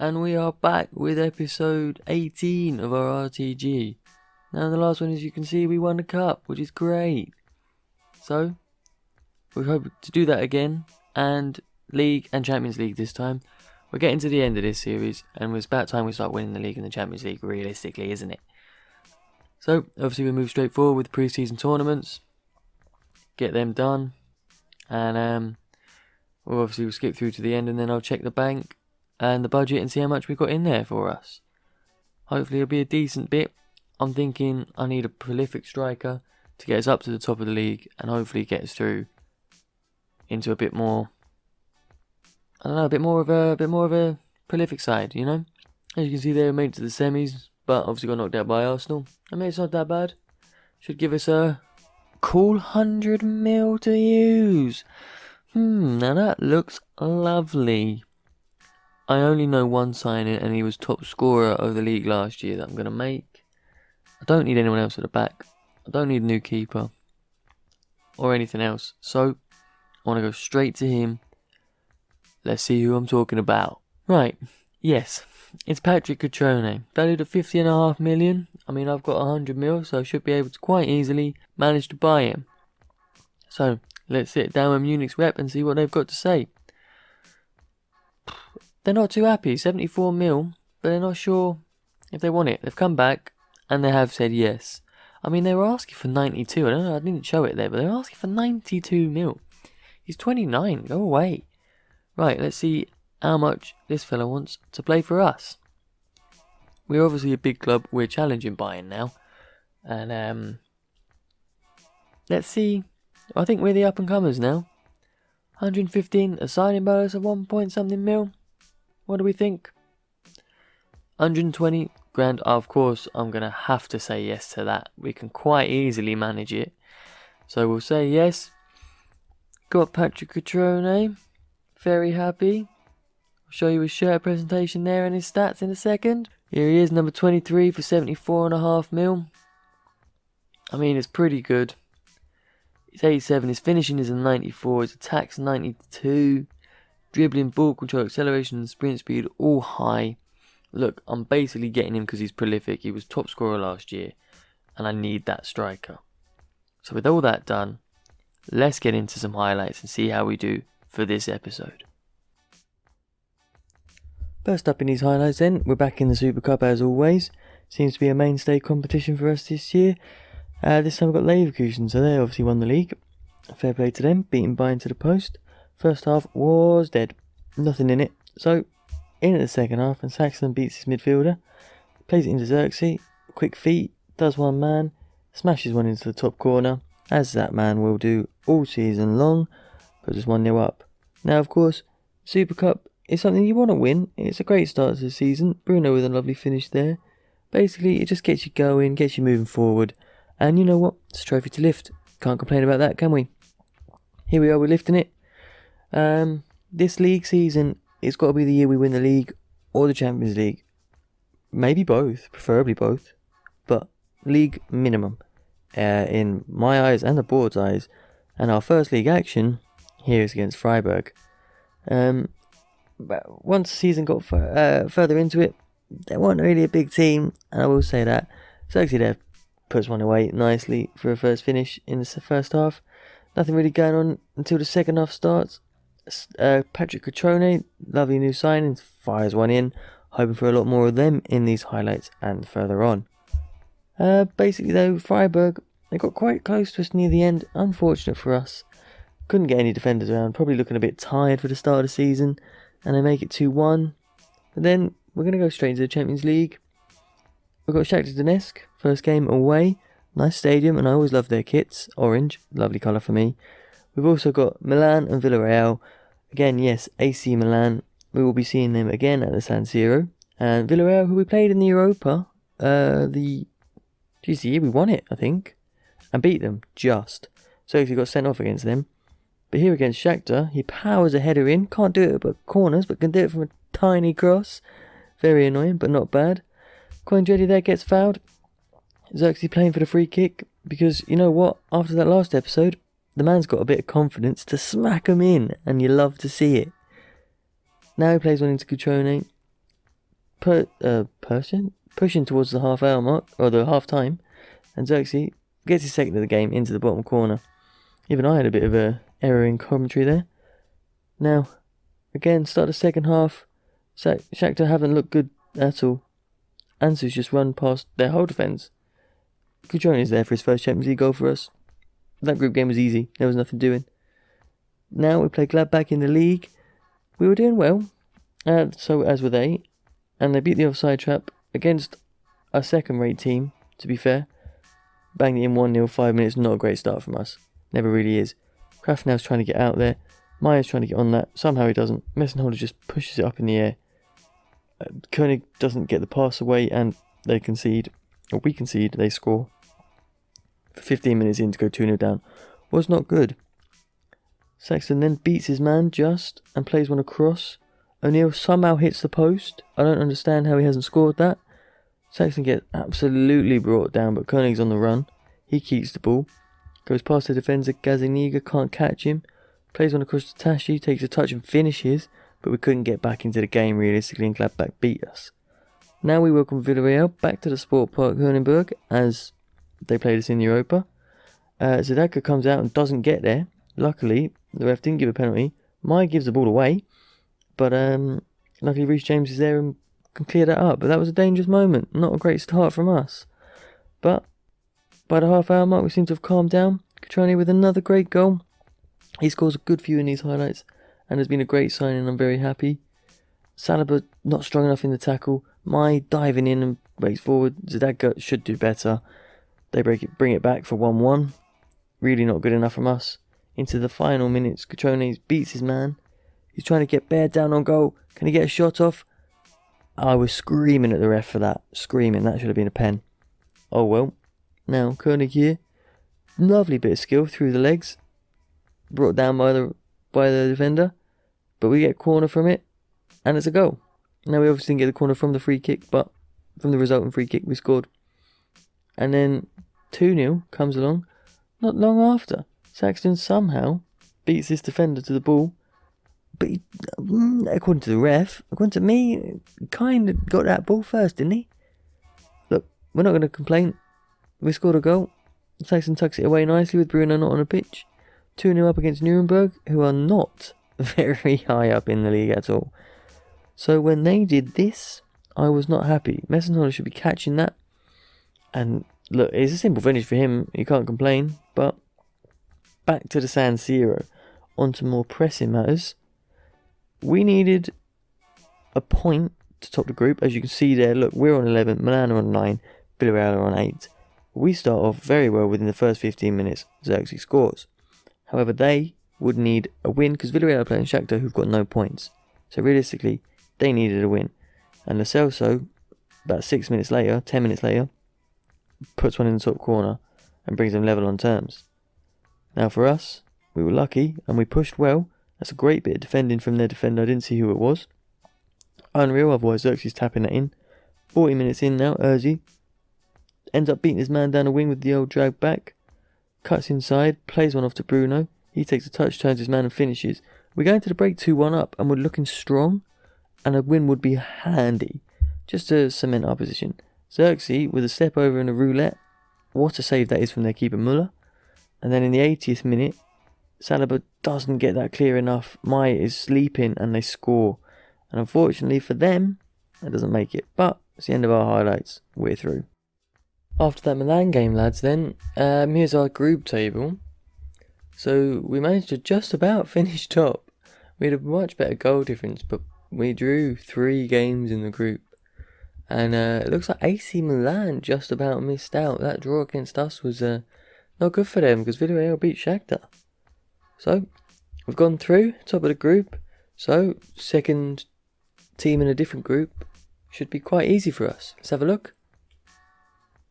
And we are back with episode 18 of our RTG. Now the last one, as you can see, we won the cup, which is great. So, we hope to do that again, and League and Champions League this time. We're getting to the end of this series, and it's about time we start winning the League and the Champions League, realistically, isn't it? So, obviously we move straight forward with pre-season tournaments, get them done, and we'll skip through to the end, and then I'll check the bank and the budget and see how much we've got in there for us. Hopefully it'll be a decent bit. I'm thinking I need a prolific striker to get us up to the top of the league and hopefully get us through into a bit more, a bit more of a prolific side, you know. As you can see there, we made it to the semis, but obviously got knocked out by Arsenal. I mean, it's not that bad. Should give us a cool 100 mil to use. Now that looks lovely. I only know one signing, and he was top scorer of the league last year that I'm going to make. I don't need anyone else at the back. I don't need a new keeper or anything else. So, I want to go straight to him. Let's see who I'm talking about. Right, yes, it's Patrick Cutrone. Valued at 50.5 million. I mean, I've got 100 mil, so I should be able to quite easily manage to buy him. So, let's sit down with Munich's rep and see what they've got to say. They're not too happy, 74 mil, but they're not sure if they want it. They've come back and they have said yes. I mean, they were asking for 92. I don't know, I didn't show it there, but they were asking for 92 mil. He's 29, go away. Right, let's see how much this fella wants to play for us. We're obviously a big club, we're challenging buying now. And let's see. I think we're the up and comers now. 115, a signing bonus of 1 point something mil. What do we think? 120 grand. Of course, I'm going to have to say yes to that. We can quite easily manage it. So we'll say yes. Got Patrick Cutrone. Very happy. I'll show you his shirt presentation there and his stats in a second. Here he is, number 23 for 74.5 mil. I mean, it's pretty good. He's 87. His finishing is a 94. His attack's 92. Dribbling, ball control, acceleration and sprint speed, all high. Look, I'm basically getting him because he's prolific. He was top scorer last year, and I need that striker. So with all that done, let's get into some highlights and see how we do for this episode. First up in these highlights then, we're back in the Super Cup as always. Seems to be a mainstay competition for us this year. This time we've got Leverkusen, so they obviously won the league. Fair play to them, beating Bayern to the post. First half was dead. Nothing in it. So, in at the second half, and Saxon beats his midfielder. Plays it into Xerxes. Quick feet. Does one man. Smashes one into the top corner. As that man will do all season long. Puts us 1-0 up. Now, of course, Super Cup is something you want to win. It's a great start to the season. Bruno with a lovely finish there. Basically, it just gets you going, gets you moving forward. And you know what? It's a trophy to lift. Can't complain about that, can we? Here we are, we're lifting it. This league season, it's got to be the year we win the league or the Champions League. Maybe both, preferably both, but league minimum in my eyes and the board's eyes. And our first league action here is against Freiburg. But once the season got further into it, they weren't really a big team, and I will say that. Xerxes there puts one away nicely for a first finish in the first half. Nothing really going on until the second half starts. Patrick Cutrone, lovely new signing, fires one in, hoping for a lot more of them in these highlights and further on. Basically though, Freiburg, they got quite close to us near the end, unfortunate for us. Couldn't get any defenders around, probably looking a bit tired for the start of the season, and they make it 2-1. But then, we're going to go straight into the Champions League. We've got Shakhtar Donetsk, first game away, nice stadium, and I always love their kits, orange, lovely colour for me. We've also got Milan and Villarreal. Again, yes, AC Milan. We will be seeing them again at the San Siro. And Villarreal, who we played in the Europa, the year we won it, I think, and beat them, just. So he got sent off against them. But here against Shakhtar, he powers a header in. Can't do it at corners, but can do it from a tiny cross. Very annoying, but not bad. Coindretti there gets fouled. Xerxes playing for the free kick, because you know what? After that last episode, the man's got a bit of confidence to smack him in, and you love to see it. Now he plays one into Cutrone. pushing towards the half hour mark, or the half time, and Xerxes gets his second of the game into the bottom corner. Even I had a bit of a error in commentary there. Now, again, start the second half. Shakhtar haven't looked good at all. Ansu's just run past their whole defence. Kutroni's there for his first Champions League goal for us. That group game was easy. There was nothing doing. Now we play Gladbach in the league. We were doing well, so as were they, and they beat the offside trap against a second-rate team, to be fair. Banged it in 1-0, 5 minutes, not a great start from us. Never really is. Krafnau's trying to get out there. Maya's trying to get on that. Somehow he doesn't. Messenholder just pushes it up in the air. Koenig doesn't get the pass away, and they concede. Or we concede, they score. For 15 minutes in to go 2-0 down. Was not good. Saxton then beats his man just and plays one across. O'Neill somehow hits the post. I don't understand how he hasn't scored that. Saxton gets absolutely brought down, but Koenig's on the run. He keeps the ball. Goes past the defender, Gazaniga can't catch him. Plays one across to Tashi, takes a touch and finishes, but we couldn't get back into the game realistically, and Gladbach beat us. Now we welcome Villarreal back to the Sport Park Hernenberg as they played us in Europa. Zadaka comes out and doesn't get there. Luckily, the ref didn't give a penalty. Mai gives the ball away, but luckily Reece James is there and can clear that up. But that was a dangerous moment. Not a great start from us. But by the half hour mark, we seem to have calmed down. Cutrone with another great goal. He scores a good few in these highlights and has been a great signing. I'm very happy. Saliba not strong enough in the tackle. Mai diving in and breaks forward. Zadaka should do better. They bring it back for 1-1. Really not good enough from us. Into the final minutes, Cutrone beats his man. He's trying to get Baird down on goal. Can he get a shot off? I was screaming at the ref for that. Screaming. That should have been a pen. Oh well. Now, Koenig here. Lovely bit of skill through the legs. Brought down by the defender. But we get a corner from it. And it's a goal. Now, we obviously didn't get the corner from the free kick, but from the resulting free kick, we scored. And then 2-0 comes along. Not long after. Saxton somehow beats this defender to the ball. But he, according to the ref, according to me, he kind of got that ball first, didn't he? Look, we're not going to complain. We scored a goal. Saxton tucks it away nicely with Bruno not on the pitch. 2-0 up against Nuremberg, who are not very high up in the league at all. So when they did this, I was not happy. Messenholder should be catching that. And look, it's a simple finish for him. You can't complain. But back to the San Siro. On to more pressing matters. We needed a point to top the group. As you can see there, look, we're on 11. Milan are on 9. Villarreal are on 8. We start off very well within the first 15 minutes. Xerxes scores. However, they would need a win because Villarreal are playing Shakhtar, who've got no points. So realistically, they needed a win. And Lo Celso, about 6 minutes later, 10 minutes later, puts one in the top corner and brings them level on terms. Now for us, we were lucky and we pushed well. That's a great bit of defending from their defender. I didn't see who it was. Unreal, otherwise Xerxes tapping that in. 40 minutes in now, Urzi ends up beating his man down the wing with the old drag back. Cuts inside, plays one off to Bruno. He takes a touch, turns his man and finishes. We're going to the break 2-1 up and we're looking strong. And a win would be handy. Just to cement our position. Xerxes with a step over and a roulette. What a save that is from their keeper Muller. And then in the 80th minute, Saliba doesn't get that clear enough. Mai is sleeping and they score. And unfortunately for them, that doesn't make it. But it's the end of our highlights. We're through. After that Milan game, lads, then, here's our group table. So we managed to just about finish top. We had a much better goal difference, but we drew 3 games in the group. And it looks like AC Milan just about missed out. That draw against us was not good for them because Villarreal beat Shakhtar. So, we've gone through, top of the group. So, second team in a different group should be quite easy for us. Let's have a look.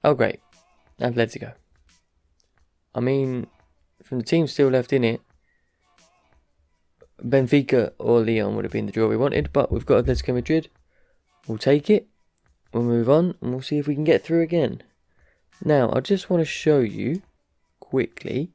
Oh, great. Atletico. I mean, from the team still left in it, Benfica or Lyon would have been the draw we wanted, but we've got Atletico Madrid. We'll take it. We'll move on and we'll see if we can get through again. Now, I just want to show you quickly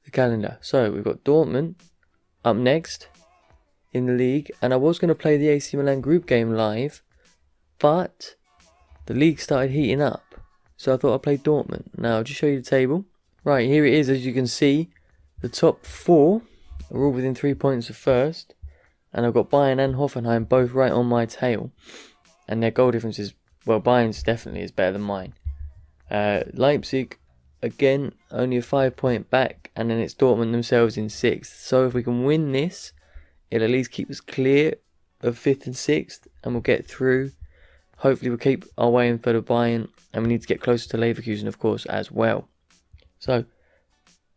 the calendar. So, we've got Dortmund up next in the league, and I was going to play the AC Milan group game live, but the league started heating up, so I thought I'd play Dortmund. Now I'll just show you the table. Right, here it is. As you can see, the top 4 are all within 3 points of first, and I've got Bayern and Hoffenheim both right on my tail, and their goal difference is, well, Bayern's definitely is better than mine. Leipzig, again, only a 5-point back, and then it's Dortmund themselves in 6th. So if we can win this, it'll at least keep us clear of 5th and 6th, and we'll get through. Hopefully we'll keep our way in for the Bayern, and we need to get closer to Leverkusen, of course, as well. So,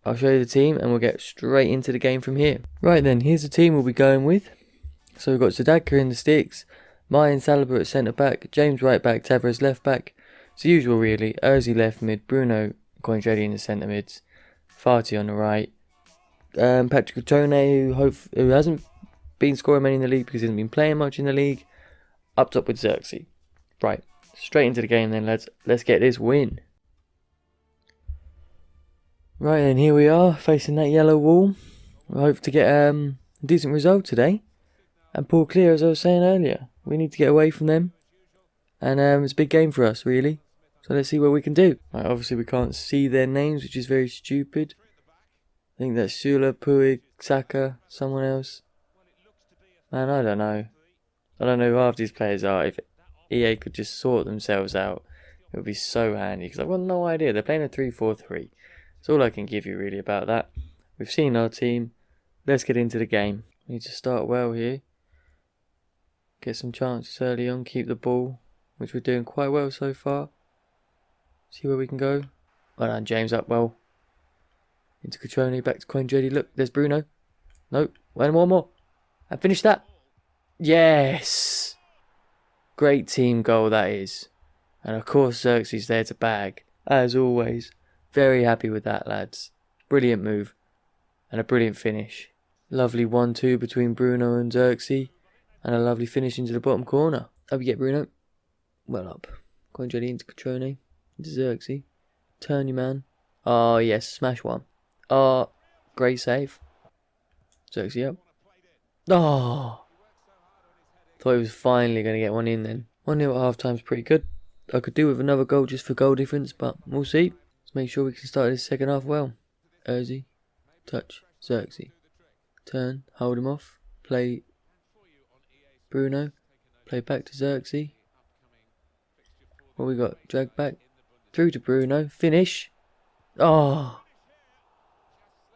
I'll show you the team, and we'll get straight into the game from here. Right then, here's the team we'll be going with. So we've got Sadaka in the sticks, Mayan Saliba at centre back, James right back, Tavares left back. It's the usual really. Ozzy left mid, Bruno Cointredi in the centre mids, Fati on the right. Patrick Tone, who hasn't been scoring many in the league because he hasn't been playing much in the league, up top with Xerxes. Right, straight into the game then, lads. Let's get this win. Right then, here we are, facing that yellow wall. I hope to get a decent result today and pull clear, as I was saying earlier. We need to get away from them, and it's a big game for us, really. So let's see what we can do. Right, obviously we can't see their names, which is very stupid. I think that's Sula, Puig, Saka, someone else. Man, I don't know. I don't know who half these players are. If EA could just sort themselves out, it would be so handy, because I've got no idea. They're playing a 3-4-3. That's all I can give you really about that. We've seen our team. Let's get into the game. We need to start well here. Get some chances early on. Keep the ball, which we're doing quite well so far. See where we can go. Well done, James, up well. Into Catrone, back to Cointredi. Look, there's Bruno. No, one more. And finish that. Yes! Great team goal that is. And of course Xerxes there to bag, as always. Very happy with that, lads. Brilliant move. And a brilliant finish. Lovely 1-2 between Bruno and Xerxes. And a lovely finish into the bottom corner. Up you get, Bruno. Well up. Cointredi into Catrone. Into Xerxes. Turn your man. Oh yes, smash one. Oh, great save. Xerxes up. Oh! Thought he was finally going to get one in then. 1-0 at half time's pretty good. I could do with another goal just for goal difference, but we'll see. Let's make sure we can start this second half well. Ozzy. Touch. Xerxes. Turn. Hold him off. Play Bruno. Play back to Xerxes. What we got? Drag back. Through to Bruno. Finish. Oh!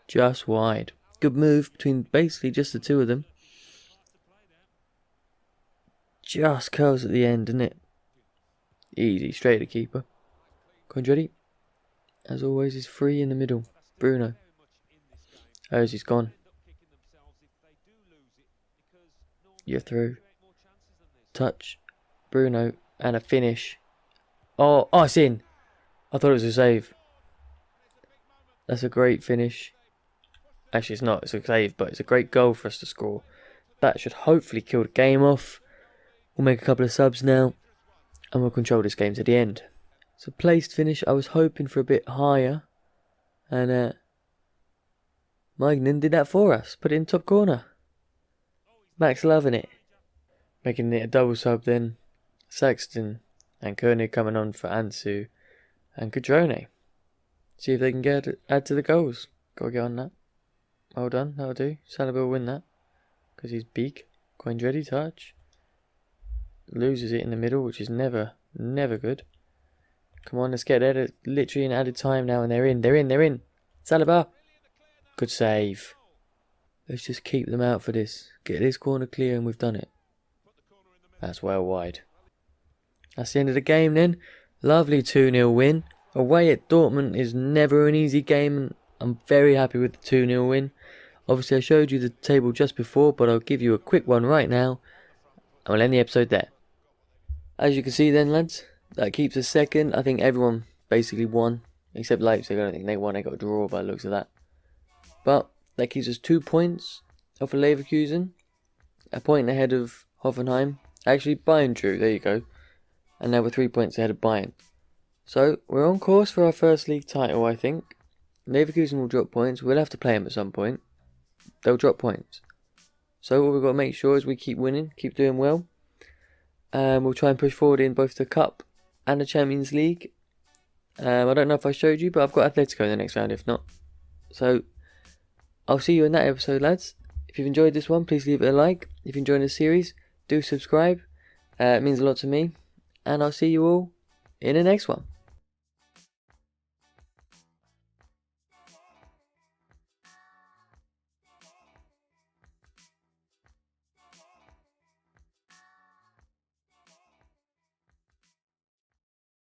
Just wide. Good move between basically just the two of them. Just curls at the end, isn't it? Easy, straight to keeper. Cointredi, as always, is free in the middle. Bruno. Ozzy's gone. You're through. Touch. Bruno, and a finish. Oh, it's in. I thought it was a save. That's a great finish. Actually, it's not. It's a save, but it's a great goal for us to score. That should hopefully kill the game off. We'll make a couple of subs now, and we'll control this game to the end. So placed finish, I was hoping for a bit higher, and Magnin did that for us. Put it in top corner. Max loving it. Making it a double sub then. Saxton and Koenig coming on for Ansu and Catrone. See if they can add to the goals. Gotta get on that. Well done, that'll do. Saliba will win that, because he's big. Cointredi touch. Loses it in the middle, which is never good. Come on, let's get there. Literally in added time now, and they're in. Saliba. Good save. Let's just keep them out for this. Get this corner clear, and we've done it. That's well wide. That's the end of the game then. Lovely 2-0 win. Away at Dortmund is never an easy game, and I'm very happy with the 2-0 win. Obviously, I showed you the table just before, but I'll give you a quick one right now, and we'll end the episode there. As you can see then, lads, that keeps us second. I think everyone basically won, except Leipzig. I don't think they won. They got a draw by the looks of that. But that keeps us 2 points off of Leverkusen. A point ahead of Hoffenheim. Actually, Bayern drew. There you go. And now we're 3 points ahead of Bayern. So, we're on course for our first league title, I think. Leverkusen will drop points. We'll have to play them at some point. They'll drop points. So what we've got to make sure is we keep winning, keep doing well. We'll try and push forward in both the Cup and the Champions League. I don't know if I showed you, but I've got Atletico in the next round, if not. So, I'll see you in that episode, lads. If you've enjoyed this one, please leave it a like. If you're enjoying the series, do subscribe. It means a lot to me. And I'll see you all in the next one.